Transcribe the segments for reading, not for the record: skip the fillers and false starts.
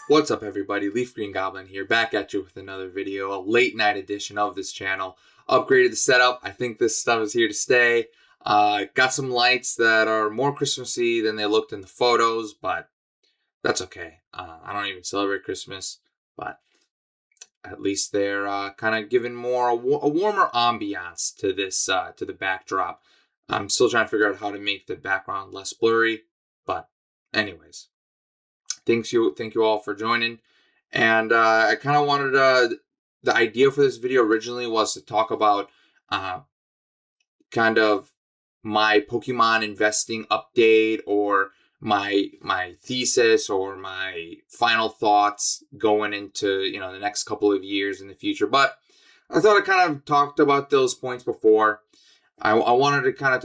What's up, everybody? Leaf Green Goblin here, back at you with another video, a late night edition of this channel. Upgraded the setup. I think this stuff is here to stay. Got some lights that are more Christmassy than they looked in the photos, but that's okay. I don't even celebrate Christmas, but at least they're kind of giving more a warmer ambiance to this to the backdrop. I'm still trying to figure out how to make the background less blurry, but anyways. Thank you all for joining. And I kind of wanted the idea for this video originally was to talk about kind of my Pokemon investing update, or my thesis, or my final thoughts going into the next couple of years in the future. But I thought I kind of talked about those points before. I wanted to kind of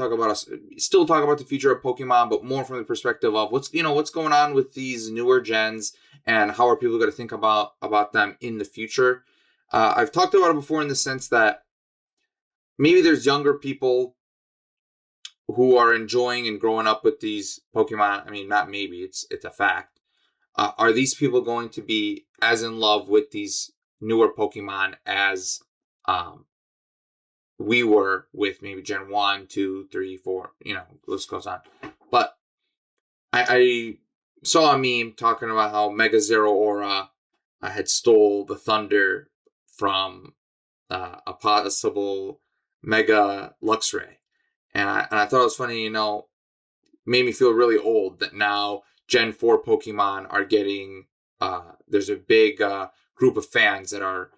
still talk about the future of Pokemon, but more from the perspective of what's going on with these newer gens and how are people going to think about them in the future. I've talked about it before in the sense that maybe there's younger people who are enjoying and growing up with these Pokemon. I mean, not maybe, it's a fact. Are these people going to be as in love with these newer Pokemon as we were with maybe Gen 1, 2, 3, 4, list goes on. But I saw a meme talking about how Mega Zeraora had stole the thunder from a possible Mega Luxray. And I thought it was funny, made me feel really old that now Gen 4 Pokemon are getting, there's a big group of fans that are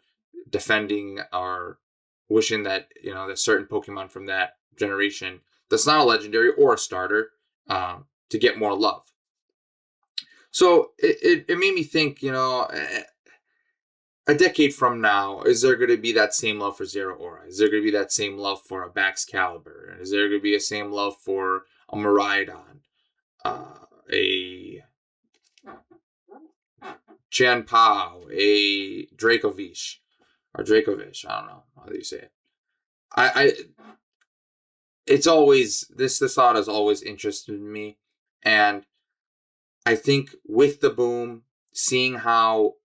defending or wishing that there's certain Pokemon from that generation that's not a legendary or a starter to get more love. So it made me think, a decade from now, is there going to be that same love for Zeraora? Is there going to be that same love for a Baxcalibur? Is there going to be a same love for a Miraidon? A Chien-Pao? A Dracovish? Or Dracovish, I don't know how do you say it. It's always this thought has always interested me, and I think with the boom, seeing how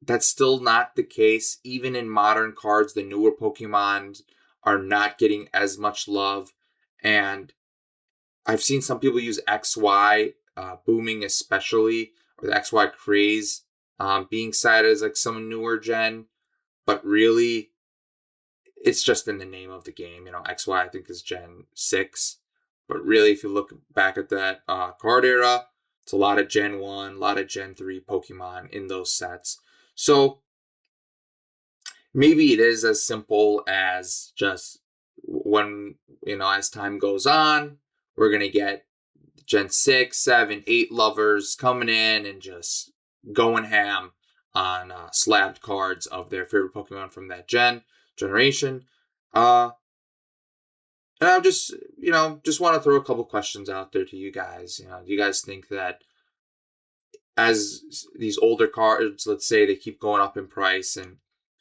that's still not the case, even in modern cards, the newer Pokemon are not getting as much love, and I've seen some people use XY booming especially, or the XY craze being cited as like some newer gen, but really it's just in the name of the game. XY I think is Gen 6. But really, if you look back at that card era, it's a lot of Gen 1, a lot of Gen 3 Pokemon in those sets. So maybe it is as simple as just when, as time goes on, we're going to get Gen 6, 7, 8 lovers coming in and just going ham on slabbed cards of their favorite Pokemon from that generation. And I just want to throw a couple questions out there to you guys. Do you guys think that as these older cards, let's say they keep going up in price and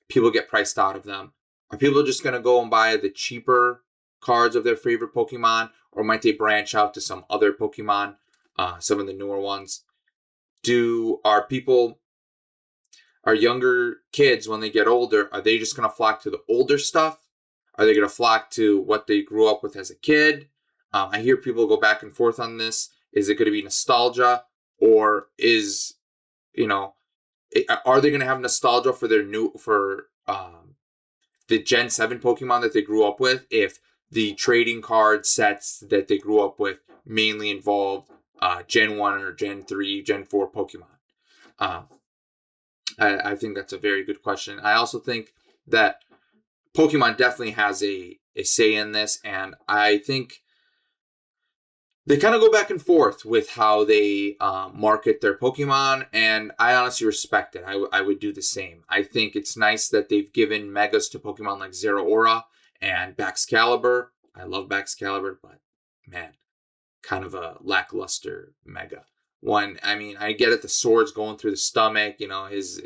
people get priced out of them, are people just going to go and buy the cheaper cards of their favorite Pokemon, or might they branch out to some other Pokemon, some of the newer ones? Are younger kids, when they get older, are they just going to flock to the older stuff? Are they going to flock to what they grew up with as a kid? I hear people go back and forth on this. Is it going to be nostalgia, or are they going to have nostalgia for the Gen 7 Pokemon that they grew up with, if the trading card sets that they grew up with mainly involved Gen 1 or Gen 3, Gen 4 Pokemon? I think that's a very good question. I also think that Pokemon definitely has a say in this, and I think they kind of go back and forth with how they market their Pokemon, and I honestly respect it. I would do the same. I think it's nice that they've given Megas to Pokemon like Zeraora and Baxcalibur. I love Baxcalibur, but man, kind of a lackluster Mega. I get it, the sword's going through the stomach, his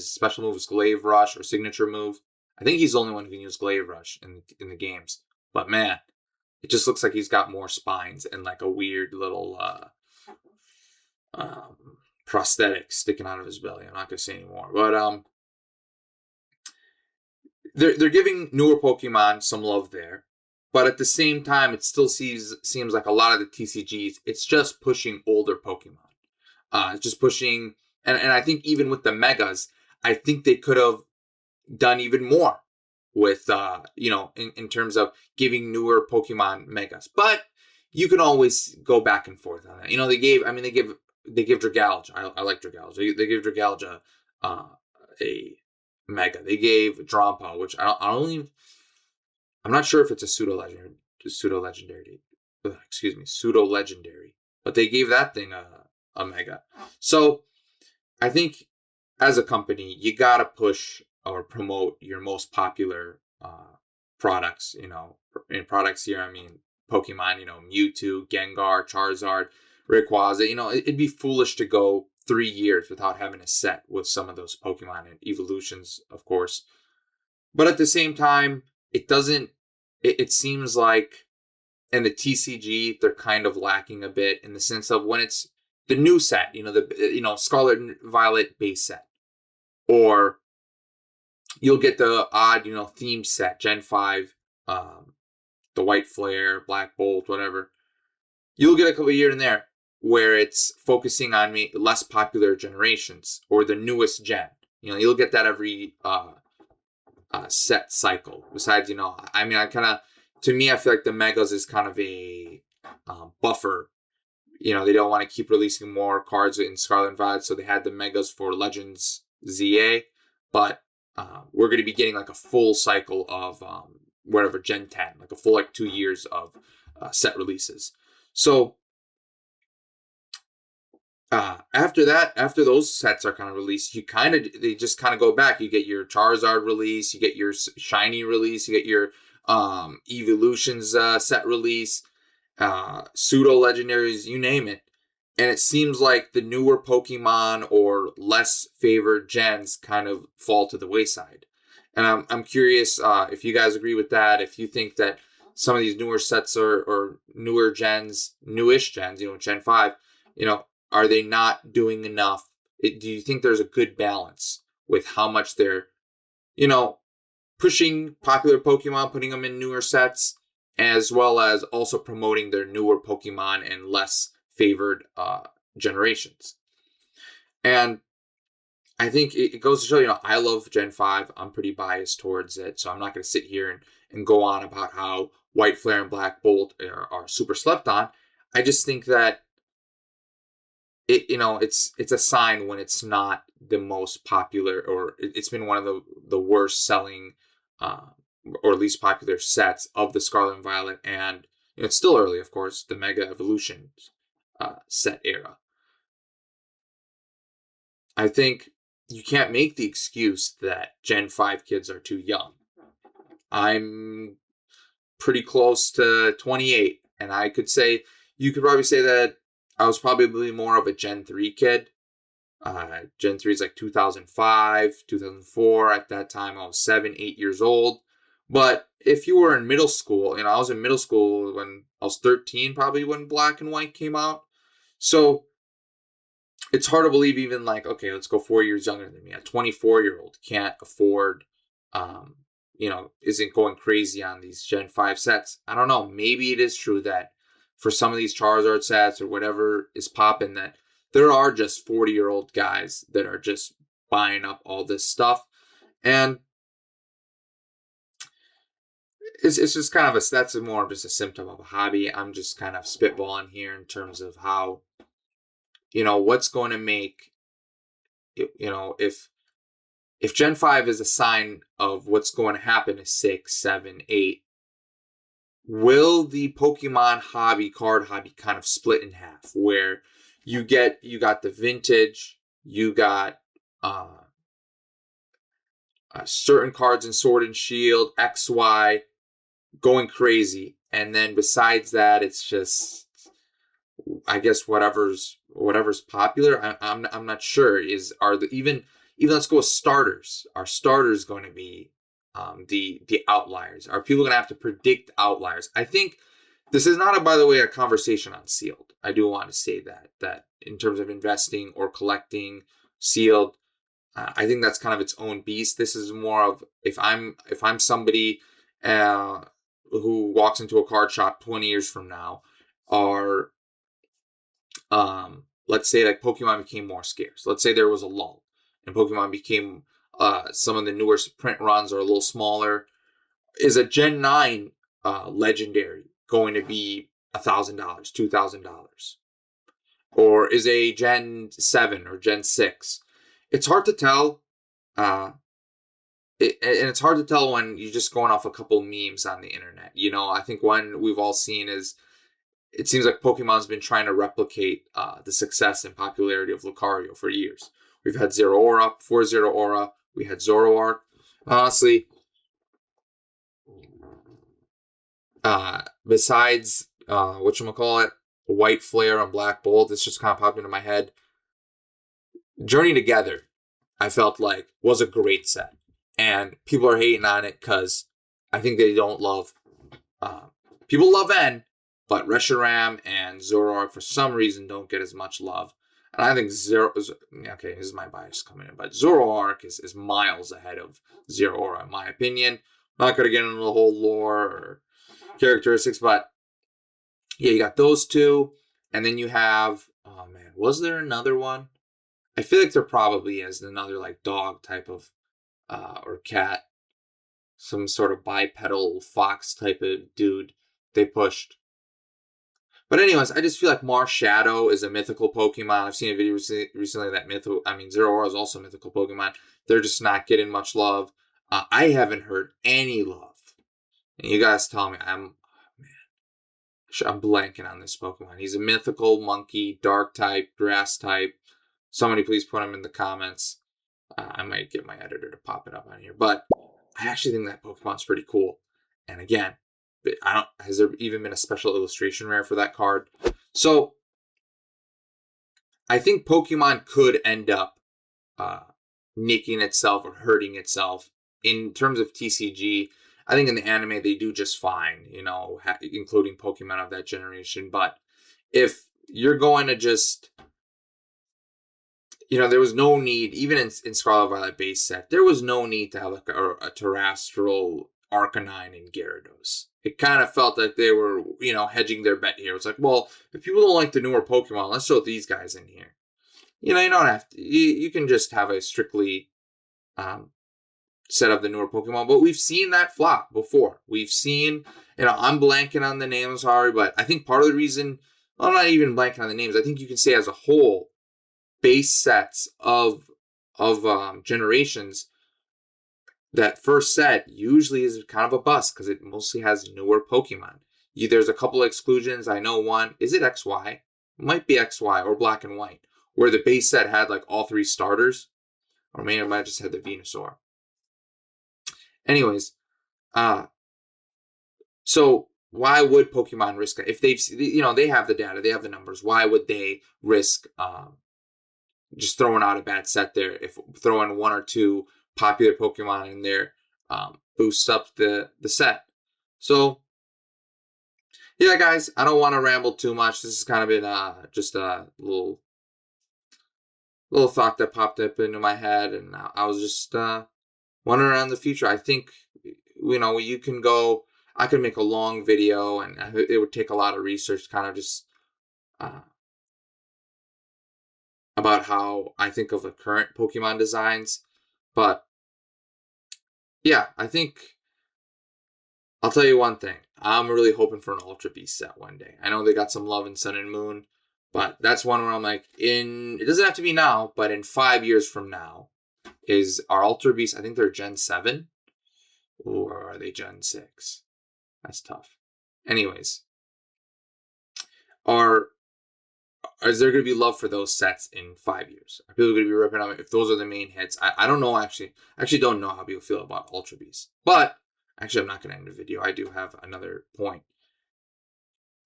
special move is Glaive Rush, or signature move. I think he's the only one who can use Glaive Rush in the games. But man, it just looks like he's got more spines and like a weird little prosthetic sticking out of his belly. I'm not gonna say anymore, but they're giving newer Pokemon some love there, but at the same time, it still seems like a lot of the TCGs, it's just pushing older Pokemon. It's just pushing, and I think even with the Megas, I think they could have done even more with in terms of giving newer Pokemon Megas. But you can always go back and forth on that. They give Dragalge. I like Dragalge. They give Dragalge a Mega. They gave Drampa, which I'm not sure if it's a pseudo legendary. Pseudo legendary. But they gave that thing a Mega. So I think as a company, you gotta push or promote your most popular products. In products here, I mean Pokemon. Mewtwo, Gengar, Charizard, Rayquaza. It'd be foolish to go 3 years without having a set with some of those Pokemon and evolutions, of course. But at the same time, it doesn't. It seems like in the TCG they're kind of lacking a bit in the sense of when it's the new set, the Scarlet and Violet base set, or you'll get the odd themed set, Gen 5, the White Flare, Black Bolt, whatever. You'll get a couple here and there where it's focusing on less popular generations or the newest gen. You'll get that every set cycle. Besides, to me, I feel like the Megas is kind of a buffer. They don't want to keep releasing more cards in Scarlet and Violet, so they had the Megas for Legends ZA, but we're going to be getting like a full cycle of Gen 10, like a full 2 years of set releases. So after those sets are kind of released, they just kind of go back. You get your Charizard release, you get your Shiny release, you get your Evolutions set release, pseudo legendaries, you name it. And it seems like the newer Pokemon or less favored gens kind of fall to the wayside. And I'm curious if you guys agree with that. If you think that some of these newer sets or newer gens, newish gens, Gen 5, are they not doing enough? Do you think there's a good balance with how much they're, pushing popular Pokemon, putting them in newer sets, as well as also promoting their newer Pokemon and less favored generations? And I think it goes to show, I love Gen 5. I'm pretty biased towards it, so I'm not going to sit here and go on about how White Flare and Black Bolt are super slept on. I just think that it's a sign when it's not the most popular, or it's been one of the worst selling or least popular sets of the Scarlet and Violet, and it's still early, of course, the Mega Evolution set era. I think you can't make the excuse that Gen 5 kids are too young. I'm pretty close to 28, and you could probably say that I was probably more of a Gen 3 kid. Gen 3 is like 2005, 2004. At that time, I was 7, 8 years old. But if you were in middle school, I was in middle school when I was 13, probably when Black and White came out. So it's hard to believe even okay, let's go 4 years younger than me. A 24-year-old can't afford, isn't going crazy on these Gen 5 sets. I don't know. Maybe it is true that for some of these Charizard sets or whatever is popping, that there are just 40-year-old guys that are just buying up all this stuff. And it's just kind of that's more of just a symptom of a hobby. I'm just kind of spitballing here in terms of how, what's going to make, if Gen 5 is a sign of what's going to happen to 6, 7, 8, will the Pokemon card hobby kind of split in half, where you got the vintage, you got certain cards in Sword and Shield, XY, going crazy, and then besides that, it's just, I guess, whatever's popular. I'm not sure. Even let's go with starters. Are starters going to be the outliers? Are people going to have to predict outliers? I think This is not, by the way, a conversation on sealed. I do want to say that in terms of investing or collecting sealed, I think that's kind of its own beast. This is more of if I'm somebody who walks into a card shop 20 years from now, or let's say like Pokemon became more scarce. Let's say there was a lull and Pokemon became some of the newer print runs are a little smaller. Is a Gen 9 legendary going to be $1,000, $2,000? Or is a Gen 7 or Gen 6? It's hard to tell. And it's hard to tell when you're just going off a couple memes on the internet. You know, I think one we've all seen is it seems like Pokemon's been trying to replicate the success and popularity of Lucario for years. We've had Zeraora, before Zeraora, we had Zoroark. Honestly, besides whatchamacallit, White Flare and Black Bolt, it's just kind of popped into my head. Journey Together, I felt like, was a great set. And people are hating on it because I think they don't love... people love N, but Reshiram and Zoroark, for some reason, don't get as much love. And I think okay, this is my bias coming in, but Zoroark is miles ahead of Zeraora, in my opinion. I'm not going to get into the whole lore or characteristics, but yeah, you got those two. And then you have, oh man, was there another one? I feel like there probably is another like dog type of, or cat, some sort of bipedal fox type of dude they pushed. But anyways, I just feel like Marshadow is a mythical Pokemon. I've seen a video recently that Zeraora is also a mythical Pokemon. They're just not getting much love. I haven't heard any love. And you guys tell me, I'm blanking on this Pokemon. He's a mythical monkey, dark type, grass type. Somebody please put him in the comments. I might get my editor to pop it up on here. But I actually think that Pokemon's pretty cool. And again, has there even been a special illustration rare for that card? So I think Pokemon could end up nicking itself or hurting itself in terms of TCG. I think in the anime they do just fine, you know, including Pokemon of that generation. But if you're going to just, you know, there was no need, even in Scarlet Violet base set, there was no need to have like a terrestrial Arcanine and Gyarados. It kind of felt like they were, you know, hedging their bet here. It's like, well, if people don't like the newer Pokemon, let's throw these guys in here. You know, you don't have to. You can just have a strictly set of the newer Pokemon. But we've seen that flop before. We've seen, you know, I'm blanking on the names, sorry, but I think part of the reason, well, I'm not even blanking on the names. I think you can say as a whole, base sets of generations, that first set usually is kind of a bust because it mostly has newer Pokemon. There's a couple of exclusions. I know one. Is it XY? It might be XY or Black and White, where the base set had like all three starters. Or maybe I might have just had the Venusaur. Anyways, so why would Pokemon risk it? If they've, you know, they have the data, they have the numbers. Why would they risk just throwing out a bad set there? If throwing one or two popular Pokemon in there boosts up the set. So yeah, guys, I don't want to ramble too much. This has kind of been just a little thought that popped up into my head, and I was just wondering around the future. I think, you know, you can go, I could make a long video, and it would take a lot of research to kind of just about how I think of the current Pokemon designs. But yeah, I think I'll tell you one thing. I'm really hoping for an Ultra Beast set one day. I know they got some love in Sun and Moon, but that's one where I'm like, it doesn't have to be now, but in 5 years from now, is our Ultra Beast, I think they're Gen 7, or are they Gen 6? That's tough. Anyways, is there going to be love for those sets in 5 years? Are people going to be ripping them if those are the main hits? I don't know, actually. I actually don't know how people feel about Ultra Beast. But, actually, I'm not going to end the video. I do have another point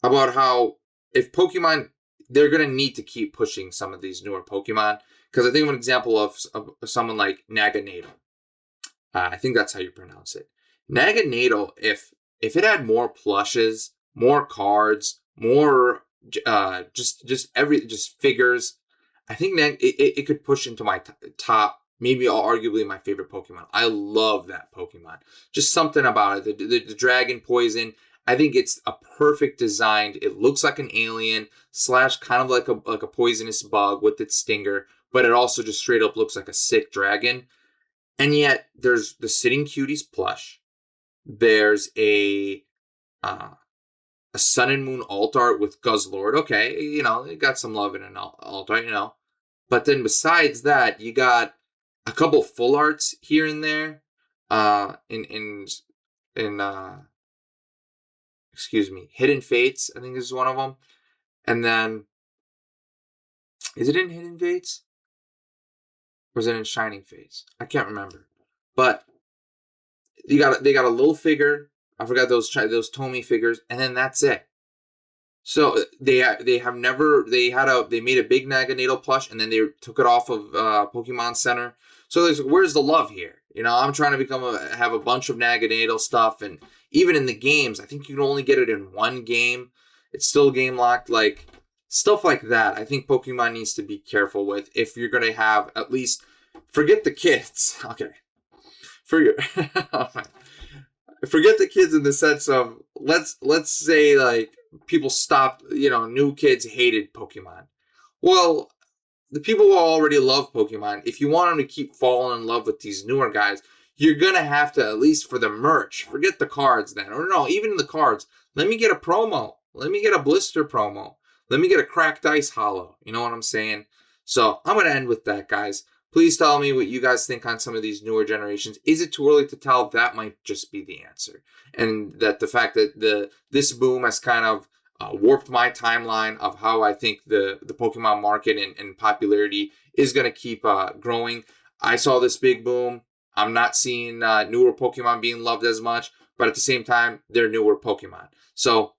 about how if Pokemon, they're going to need to keep pushing some of these newer Pokemon. Because I think of an example of someone like Naganadel. I think that's how you pronounce it. Naganadel, if it had more plushes more cards, more just figures. I think that it could push into my top, maybe arguably my favorite Pokemon. I love that Pokemon. Just something about it. The Dragon Poison. I think it's a perfect design. It looks like an alien slash kind of like a poisonous bug with its stinger, but it also just straight up looks like a sick dragon. And yet there's the Sitting Cuties plush. There's a Sun and Moon alt art with Guzzlord. Okay, it got some love in an alt art, But then besides that, you got a couple full arts here and there. In excuse me, Hidden Fates, I think this is one of them. And then, is it in Hidden Fates? Or is it in Shining Fates? I can't remember. But they got a little figure. I forgot those Tomy figures, and then that's it. So they made a big Naganadel plush, and then they took it off of Pokemon Center. So where's the love here? I'm trying to have a bunch of Naganadel stuff, and even in the games, I think you can only get it in one game. It's still game locked, like stuff like that. I think Pokemon needs to be careful with if you're gonna have at least forget the kids. Okay, forget the kids in the sense of let's say like people stopped, new kids hated Pokemon. Well, the people who already love Pokemon, if you want them to keep falling in love with these newer guys, you're going to have to, at least for the merch, forget the cards then. Or no, even the cards, let me get a promo. Let me get a blister promo. Let me get a cracked ice hollow. You know what I'm saying? So I'm going to end with that, guys. Please tell me what you guys think on some of these newer generations. Is it too early to tell? That might just be the answer. And that the fact that this boom has kind of warped my timeline of how I think the Pokemon market and popularity is going to keep growing. I saw this big boom. I'm not seeing newer Pokemon being loved as much, but at the same time, they're newer Pokemon. So,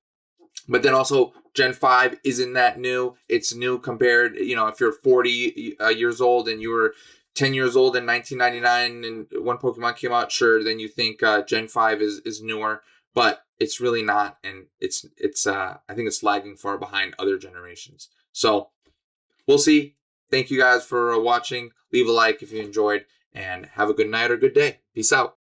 but then also Gen 5 isn't that new. It's new compared, if you're 40 years old and you were 10 years old in 1999 and when Pokemon came out, sure, then you think Gen 5 is newer, but it's really not. And it's I think it's lagging far behind other generations. So we'll see. Thank you guys for watching. Leave a like if you enjoyed and have a good night or good day. Peace out.